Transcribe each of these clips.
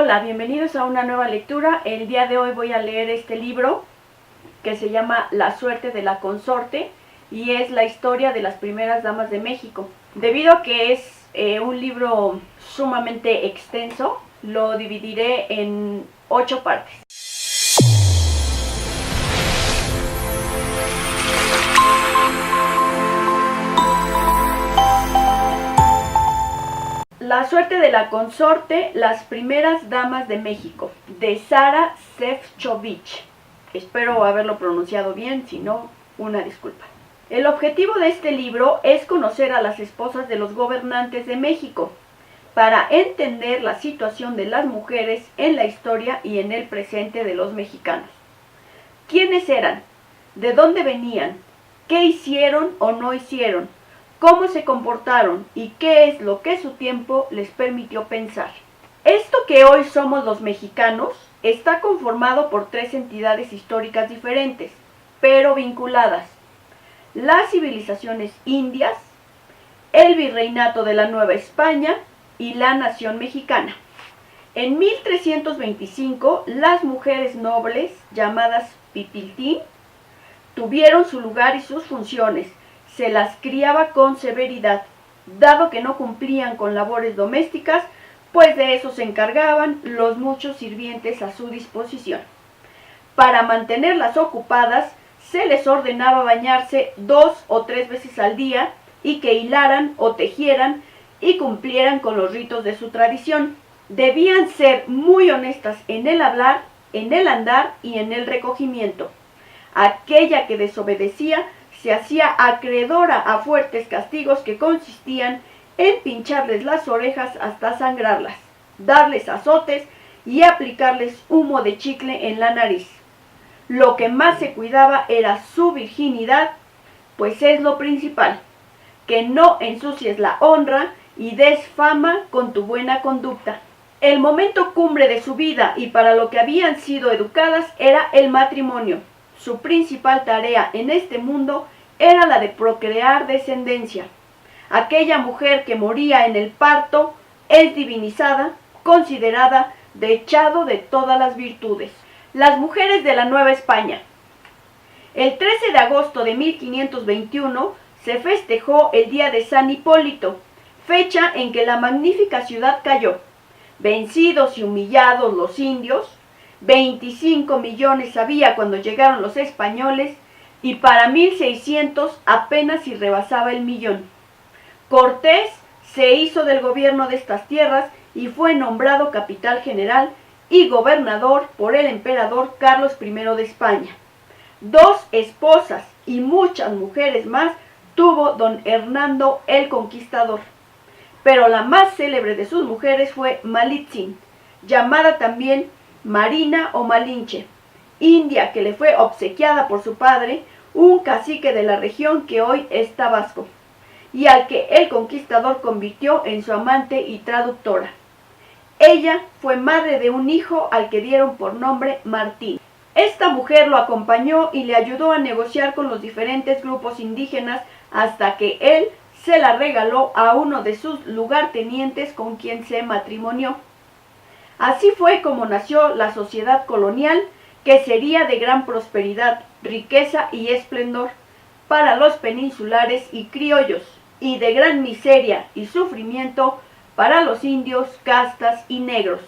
Hola, bienvenidos a una nueva lectura. El día de hoy voy a leer este libro que se llama La suerte de la consorte y es la historia de las primeras damas de México. Debido a que es un libro sumamente extenso, lo dividiré en 8 partes. La suerte de la consorte, las primeras damas de México, de Sara Šefčovič. Espero haberlo pronunciado bien, si no, una disculpa. El objetivo de este libro es conocer a las esposas de los gobernantes de México, para entender la situación de las mujeres en la historia y en el presente de los mexicanos. ¿Quiénes eran? ¿De dónde venían? ¿Qué hicieron o no hicieron? ¿Cómo se comportaron? ¿Y qué es lo que su tiempo les permitió pensar? Esto que hoy somos los mexicanos está conformado por 3 entidades históricas diferentes, pero vinculadas: las civilizaciones indias, el virreinato de la Nueva España y la nación mexicana. En 1325, las mujeres nobles, llamadas pipiltín, tuvieron su lugar y sus funciones. Se las criaba con severidad, dado que no cumplían con labores domésticas, pues de eso se encargaban los muchos sirvientes a su disposición. Para mantenerlas ocupadas, se les ordenaba bañarse 2 o 3 veces al día y que hilaran o tejieran y cumplieran con los ritos de su tradición. Debían ser muy honestas en el hablar, en el andar y en el recogimiento. Aquella que desobedecía se hacía acreedora a fuertes castigos que consistían en pincharles las orejas hasta sangrarlas, darles azotes y aplicarles humo de chicle en la nariz. Lo que más se cuidaba era su virginidad, pues es lo principal, que no ensucies la honra y des fama con tu buena conducta. El momento cumbre de su vida y para lo que habían sido educadas era el matrimonio. Su principal tarea en este mundo era la de procrear descendencia. Aquella mujer que moría en el parto es divinizada, considerada dechado de todas las virtudes. Las mujeres de la Nueva España. El 13 de agosto de 1521 se festejó el día de San Hipólito, fecha en que la magnífica ciudad cayó. Vencidos y humillados los indios, 25 millones había cuando llegaron los españoles, y para 1600 apenas si rebasaba el millón. Cortés se hizo del gobierno de estas tierras y fue nombrado capital general y gobernador por el emperador Carlos I de España. 2 esposas y muchas mujeres más tuvo don Hernando el Conquistador, pero la más célebre de sus mujeres fue Malitzin, llamada también Marina o Malinche, india que le fue obsequiada por su padre, un cacique de la región que hoy es Tabasco, y al que el conquistador convirtió en su amante y traductora. Ella fue madre de un hijo al que dieron por nombre Martín. Esta mujer lo acompañó y le ayudó a negociar con los diferentes grupos indígenas hasta que él se la regaló a uno de sus lugartenientes con quien se matrimonió. Así fue como nació la sociedad colonial, que sería de gran prosperidad, riqueza y esplendor para los peninsulares y criollos, y de gran miseria y sufrimiento para los indios, castas y negros.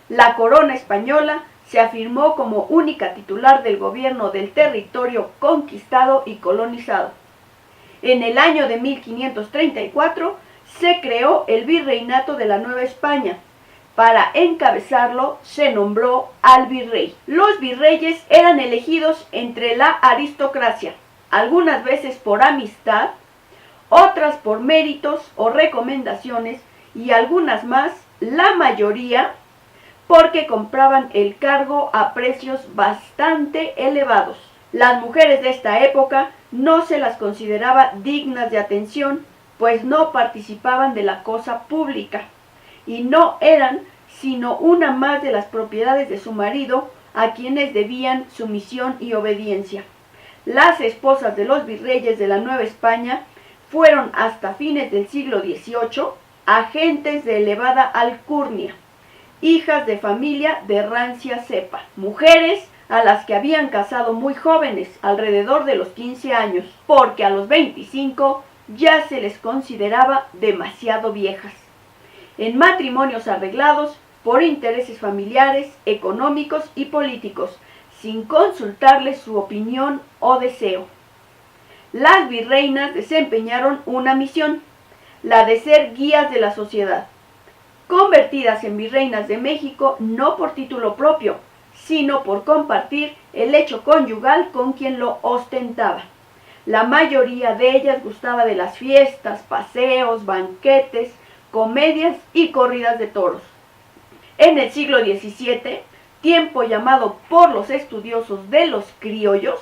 La corona española se afirmó como única titular del gobierno del territorio conquistado y colonizado. En el año de 1534 se creó el virreinato de la Nueva España. Para encabezarlo se nombró al virrey. Los virreyes eran elegidos entre la aristocracia, algunas veces por amistad, otras por méritos o recomendaciones y algunas más, la mayoría, porque compraban el cargo a precios bastante elevados. Las mujeres de esta época no se las consideraba dignas de atención, pues no participaban de la cosa pública y no eran sino una más de las propiedades de su marido, a quienes debían sumisión y obediencia. Las esposas de los virreyes de la Nueva España fueron hasta fines del siglo XVIII agentes de elevada alcurnia, hijas de familia de rancia cepa, mujeres a las que habían casado muy jóvenes, alrededor de los 15 años, porque a los 25 ya se les consideraba demasiado viejas, en matrimonios arreglados por intereses familiares, económicos y políticos, sin consultarles su opinión o deseo. Las virreinas desempeñaron una misión, la de ser guías de la sociedad, convertidas en virreinas de México no por título propio, sino por compartir el hecho conyugal con quien lo ostentaba. La mayoría de ellas gustaba de las fiestas, paseos, banquetes, comedias y corridas de toros. En el siglo XVII, tiempo llamado por los estudiosos de los criollos,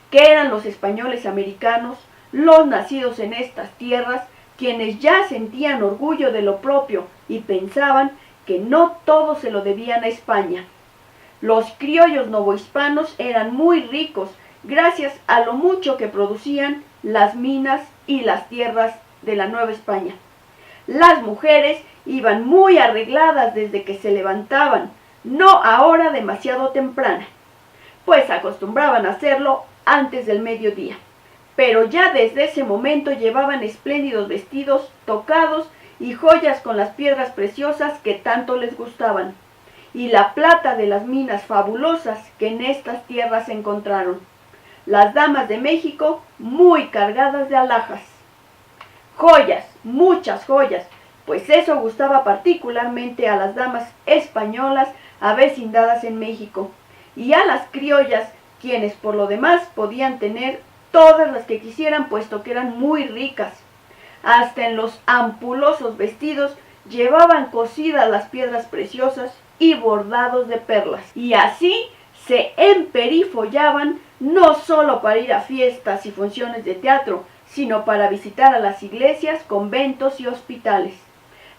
que eran los españoles americanos, los nacidos en estas tierras, quienes ya sentían orgullo de lo propio y pensaban que no todo se lo debían a España. Los criollos novohispanos eran muy ricos gracias a lo mucho que producían las minas y las tierras de la Nueva España. Las mujeres iban muy arregladas desde que se levantaban, no a hora demasiado temprana, pues acostumbraban a hacerlo antes del mediodía. Pero ya desde ese momento llevaban espléndidos vestidos tocados y joyas con las piedras preciosas que tanto les gustaban, y la plata de las minas fabulosas que en estas tierras se encontraron. Las damas de México muy cargadas de alhajas. Joyas, muchas joyas, pues eso gustaba particularmente a las damas españolas avecindadas en México, y a las criollas, quienes por lo demás podían tener todas las que quisieran, puesto que eran muy ricas. Hasta en los ampulosos vestidos llevaban cosidas las piedras preciosas y bordados de perlas. Y así se emperifollaban no solo para ir a fiestas y funciones de teatro, sino para visitar a las iglesias, conventos y hospitales.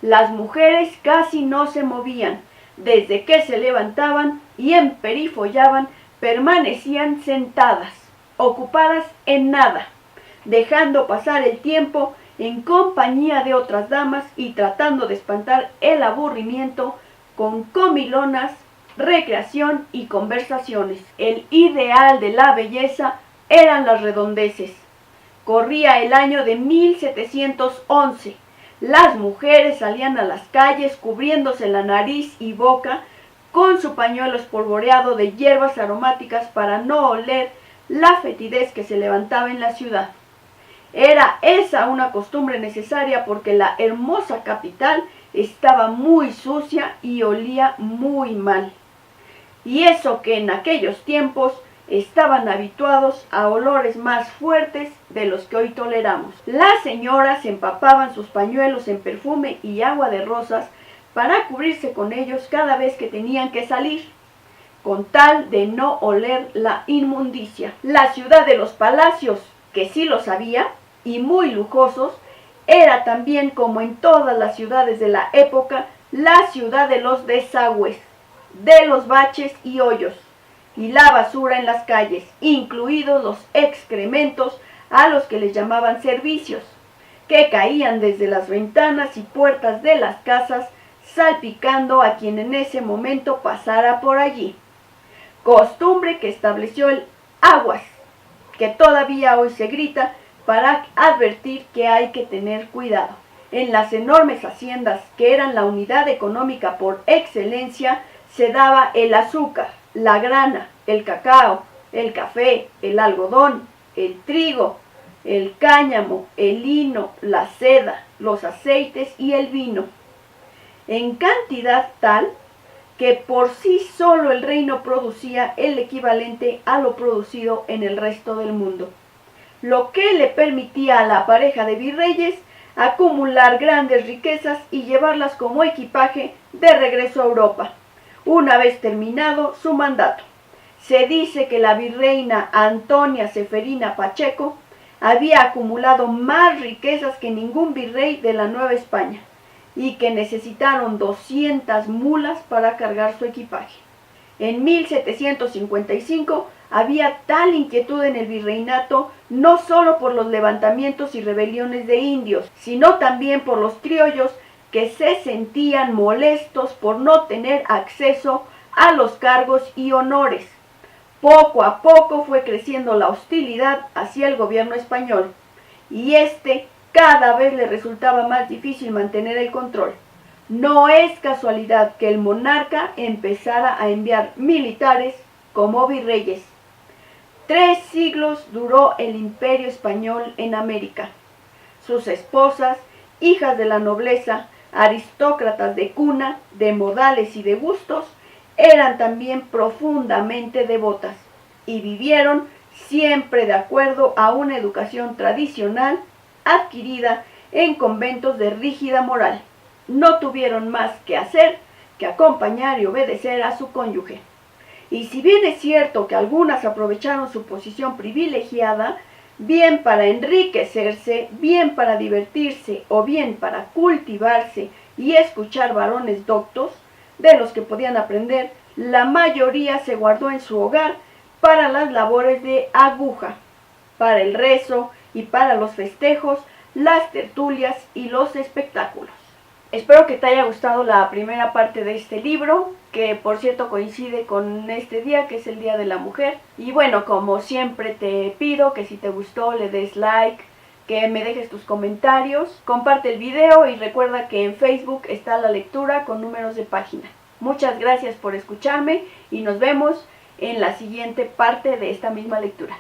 Las mujeres casi no se movían. Desde que se levantaban y emperifollaban, permanecían sentadas, ocupadas en nada, dejando pasar el tiempo en compañía de otras damas y tratando de espantar el aburrimiento con comilonas, recreación y conversaciones. El ideal de la belleza eran las redondeces. Corría el año de 1711. Las mujeres salían a las calles cubriéndose la nariz y boca con su pañuelo espolvoreado de hierbas aromáticas para no oler la fetidez que se levantaba en la ciudad. Era esa una costumbre necesaria porque la hermosa capital estaba muy sucia y olía muy mal. Y eso que en aquellos tiempos estaban habituados a olores más fuertes de los que hoy toleramos. Las señoras empapaban sus pañuelos en perfume y agua de rosas para cubrirse con ellos cada vez que tenían que salir, con tal de no oler la inmundicia. La ciudad de los palacios, que sí los había, y muy lujosos, era también, como en todas las ciudades de la época, la ciudad de los desagües, de los baches y hoyos, y la basura en las calles, incluidos los excrementos a los que les llamaban servicios, que caían desde las ventanas y puertas de las casas, salpicando a quien en ese momento pasara por allí. Costumbre que estableció el aguas, que todavía hoy se grita para advertir que hay que tener cuidado. En las enormes haciendas, que eran la unidad económica por excelencia, se daba el azúcar, la grana, el cacao, el café, el algodón, el trigo, el cáñamo, el lino, la seda, los aceites y el vino, en cantidad tal que por sí solo el reino producía el equivalente a lo producido en el resto del mundo, lo que le permitía a la pareja de virreyes acumular grandes riquezas y llevarlas como equipaje de regreso a Europa, una vez terminado su mandato. Se dice que la virreina Antonia Ceferina Pacheco había acumulado más riquezas que ningún virrey de la Nueva España y que necesitaron 200 mulas para cargar su equipaje. En 1755 había tal inquietud en el virreinato no solo por los levantamientos y rebeliones de indios, sino también por los criollos que se sentían molestos por no tener acceso a los cargos y honores. Poco a poco fue creciendo la hostilidad hacia el gobierno español, y cada vez le resultaba más difícil mantener el control. No es casualidad que el monarca empezara a enviar militares como virreyes. 3 siglos duró el imperio español en América. Sus esposas, hijas de la nobleza, aristócratas de cuna, de modales y de gustos, eran también profundamente devotas y vivieron siempre de acuerdo a una educación tradicional adquirida en conventos de rígida moral. No tuvieron más que hacer que acompañar y obedecer a su cónyuge. Y si bien es cierto que algunas aprovecharon su posición privilegiada, bien para enriquecerse, bien para divertirse o bien para cultivarse y escuchar varones doctos, de los que podían aprender, la mayoría se guardó en su hogar para las labores de aguja, para el rezo y para los festejos, las tertulias y los espectáculos. Espero que te haya gustado la primera parte de este libro, que por cierto coincide con este día, que es el Día de la Mujer. Y bueno, como siempre te pido que si te gustó le des like, que me dejes tus comentarios, comparte el video y recuerda que en Facebook está la lectura con números de página. Muchas gracias por escucharme y nos vemos en la siguiente parte de esta misma lectura.